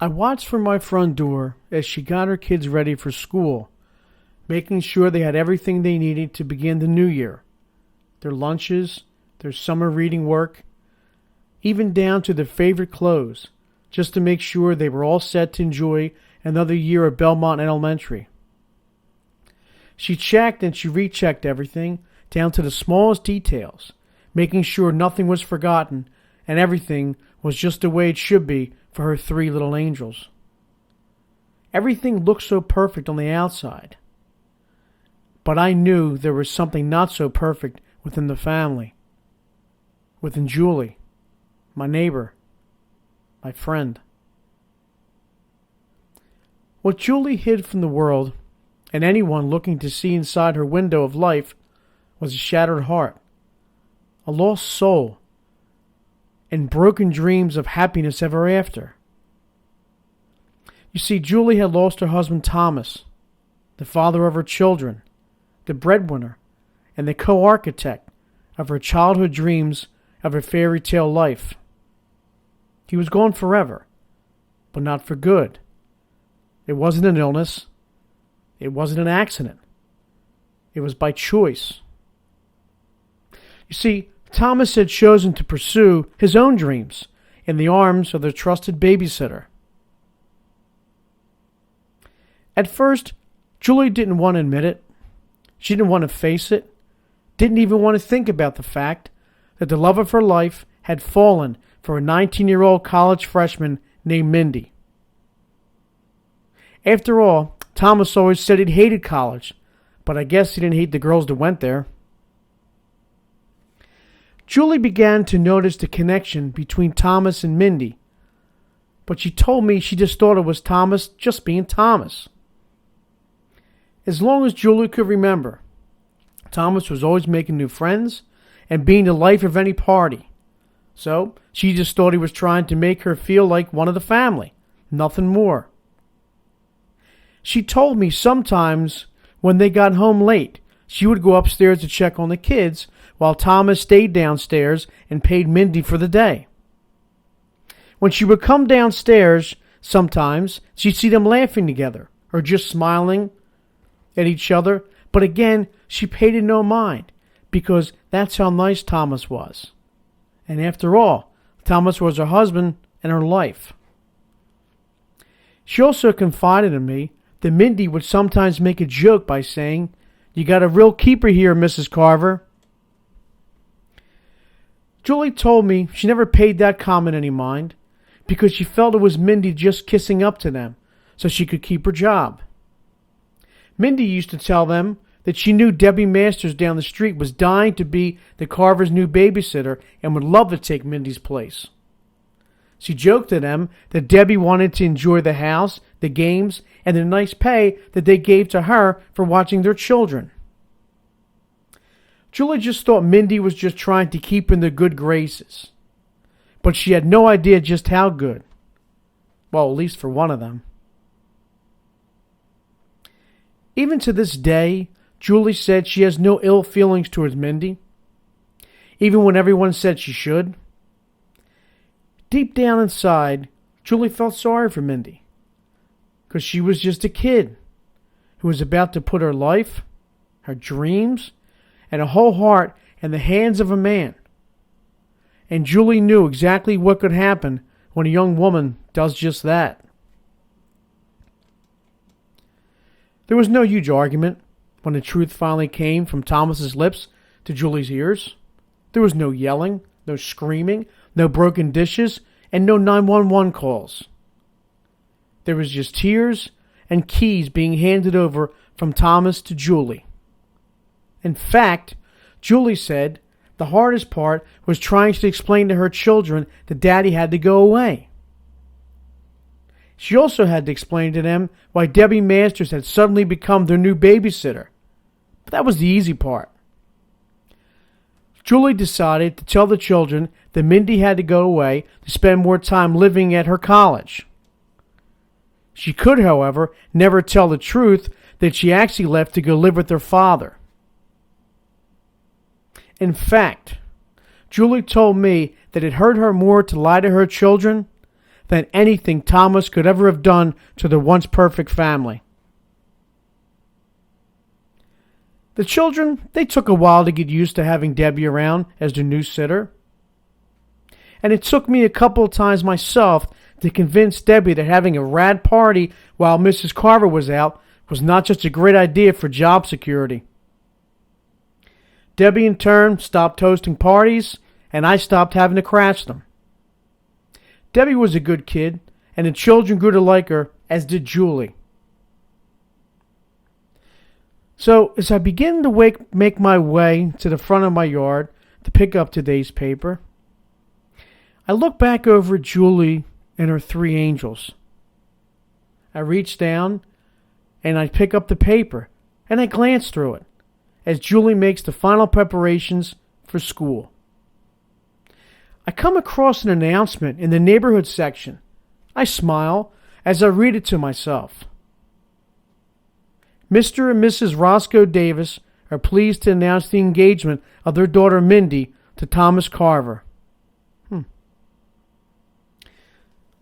I watched from my front door as she got her kids ready for school, making sure they had everything they needed to begin the new year. Their lunches, their summer reading work, even down to their favorite clothes, just to make sure they were all set to enjoy another year at Belmont Elementary. She checked and she rechecked everything down to the smallest details, making sure nothing was forgotten and everything was just the way it should be for her three little angels. Everything looked so perfect on the outside, but I knew there was something not so perfect within the family, within Julie, my neighbor, my friend. What Julie hid from the world and anyone looking to see inside her window of life was a shattered heart, a lost soul, and broken dreams of happiness ever after. You see, Julie had lost her husband Thomas, the father of her children, the breadwinner, and the co-architect of her childhood dreams of a fairy tale life. He was gone forever, but not for good. It wasn't an illness. It wasn't an accident. It was by choice. You see, Thomas had chosen to pursue his own dreams in the arms of their trusted babysitter. At first, Julie didn't want to admit it. She didn't want to face it. Didn't even want to think about the fact that the love of her life had fallen for a 19-year-old college freshman named Mindy. After all, Thomas always said he'd hated college, but I guess he didn't hate the girls that went there. Julie began to notice the connection between Thomas and Mindy, but she told me she just thought it was Thomas just being Thomas. As long as Julie could remember, Thomas was always making new friends and being the life of any party. So she just thought he was trying to make her feel like one of the family, nothing more. She told me sometimes when they got home late, she would go upstairs to check on the kids while Thomas stayed downstairs and paid Mindy for the day. When she would come downstairs, sometimes she'd see them laughing together or just smiling at each other, but again, she paid it no mind because that's how nice Thomas was. And after all, Thomas was her husband and her life. She also confided in me that Mindy would sometimes make a joke by saying, "You got a real keeper here, Mrs. Carver." Julie told me she never paid that comment any mind because she felt it was Mindy just kissing up to them so she could keep her job. Mindy used to tell them that she knew Debbie Masters down the street was dying to be the Carver's new babysitter and would love to take Mindy's place. She joked to them that Debbie wanted to enjoy the house, the games, and the nice pay that they gave to her for watching their children. Julie just thought Mindy was just trying to keep in the good graces, but she had no idea just how good. Well, at least for one of them. Even to this day, Julie said she has no ill feelings towards Mindy, even when everyone said she should. Deep down inside, Julie felt sorry for Mindy, because she was just a kid who was about to put her life, her dreams, and her whole heart in the hands of a man. And Julie knew exactly what could happen when a young woman does just that. There was no huge argument when the truth finally came from Thomas's lips to Julie's ears. There was no yelling, no screaming, no broken dishes, and no 911 calls. There was just tears and keys being handed over from Thomas to Julie. In fact, Julie said the hardest part was trying to explain to her children that Daddy had to go away. She also had to explain to them why Debbie Masters had suddenly become their new babysitter. But that was the easy part. Julie decided to tell the children that Mindy had to go away to spend more time living at her college. She could, however, never tell the truth that she actually left to go live with her father. In fact, Julie told me that it hurt her more to lie to her children than anything Thomas could ever have done to the once perfect family. The children, they took a while to get used to having Debbie around as their new sitter. And it took me a couple of times myself to convince Debbie that having a rad party while Mrs. Carver was out was not just a great idea for job security. Debbie, in turn, stopped hosting parties, and I stopped having to crash them. Debbie was a good kid, and the children grew to like her, as did Julie. So, as I begin to make my way to the front of my yard to pick up today's paper, I look back over at Julie and her three angels. I reach down and I pick up the paper and I glance through it as Julie makes the final preparations for school. I come across an announcement in the neighborhood section. I smile as I read it to myself. Mr. and Mrs. Roscoe Davis are pleased to announce the engagement of their daughter Mindy to Thomas Carver.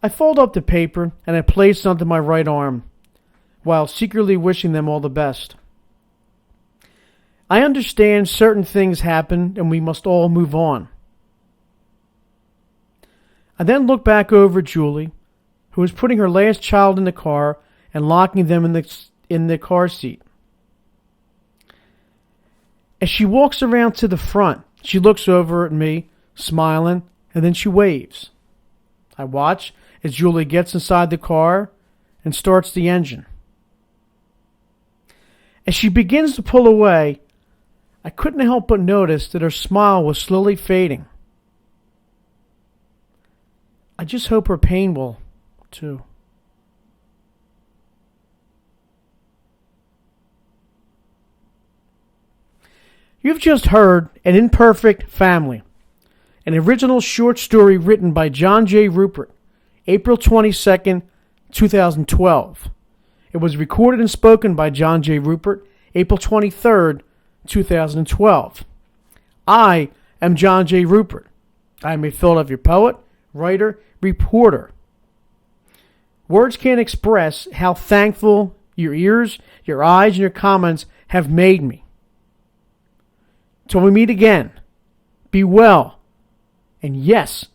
I fold up the paper and I place it onto my right arm, while secretly wishing them all the best. I understand certain things happen and we must all move on. I then look back over at Julie, who is putting her last child in the car and locking them in the car seat. As she walks around to the front, she looks over at me, smiling, and then she waves. I watch as Julie gets inside the car and starts the engine. As she begins to pull away, I couldn't help but notice that her smile was slowly fading. I just hope her pain will, too. You've just heard An Imperfect Family, an original short story written by John J. Ruppert, April 22nd, 2012. It was recorded and spoken by John J. Ruppert, April 23rd, 2012. I am John J. Ruppert. I am a Philadelphia poet, writer, reporter. Words can't express how thankful your ears, your eyes, and your comments have made me. Till we meet again, be well, and yes,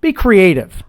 be creative.